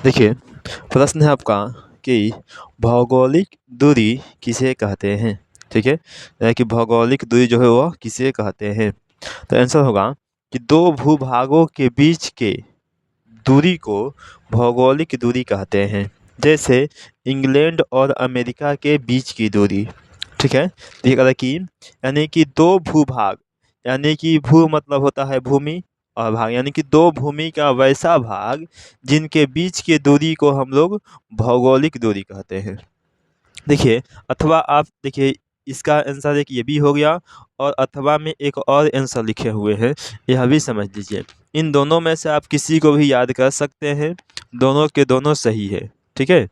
देखिए, प्रश्न है आपका कि भौगोलिक दूरी किसे कहते हैं? ठीक है, यानी कि भौगोलिक दूरी जो है वह किसे कहते हैं? तो आंसर होगा कि दो भूभागों के बीच के दूरी को भौगोलिक दूरी कहते हैं। जैसे इंग्लैंड और अमेरिका के बीच की दूरी। ठीक है, देखिएगा कि यानी कि दो भूभाग, यानी कि भू मतलब होता है भूमि, और भाग यानी कि दो भूमि का वैसा भाग जिनके बीच की दूरी को हम लोग भौगोलिक दूरी कहते हैं। देखिए, अथवा आप देखिए, इसका आंसर एक ये भी हो गया, और अथवा में एक और आंसर लिखे हुए हैं, यह भी समझ लीजिए। इन दोनों में से आप किसी को भी याद कर सकते हैं, दोनों के दोनों सही है। ठीक है,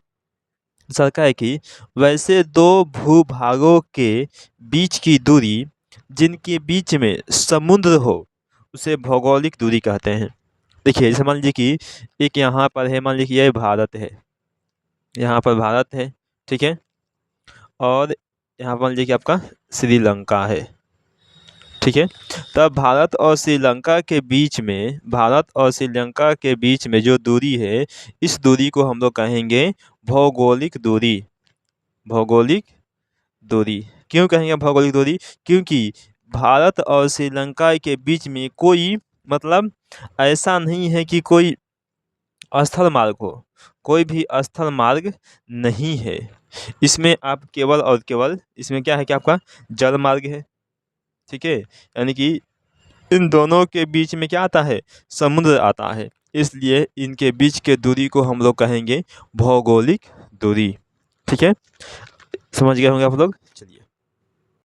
सरका है कि वैसे दो भूभागों के बीच की दूरी जिनके बीच में समुद्र हो उसे भौगोलिक दूरी कहते हैं। देखिए, जैसे मान लीजिए कि एक यहाँ पर है, मान लीजिए यह भारत है, यहाँ पर भारत है। ठीक है, और यहाँ पर मान लीजिए कि आपका श्रीलंका है। ठीक है, तब भारत और श्रीलंका के बीच में जो दूरी है, इस दूरी को हम लोग कहेंगे भौगोलिक दूरी। भौगोलिक दूरी क्यों कहेंगे भौगोलिक दूरी? क्योंकि भारत और श्रीलंका के बीच में कोई मतलब ऐसा नहीं है कि कोई स्थल मार्ग हो, कोई भी स्थल मार्ग नहीं है। इसमें आप केवल और केवल इसमें क्या है कि आपका जल मार्ग है। ठीक है, यानी कि इन दोनों के बीच में क्या आता है? समुद्र आता है। इसलिए इनके बीच के दूरी को हम लोग कहेंगे भौगोलिक दूरी। ठीक है, समझ गए होंगे आप लोग। चलिए।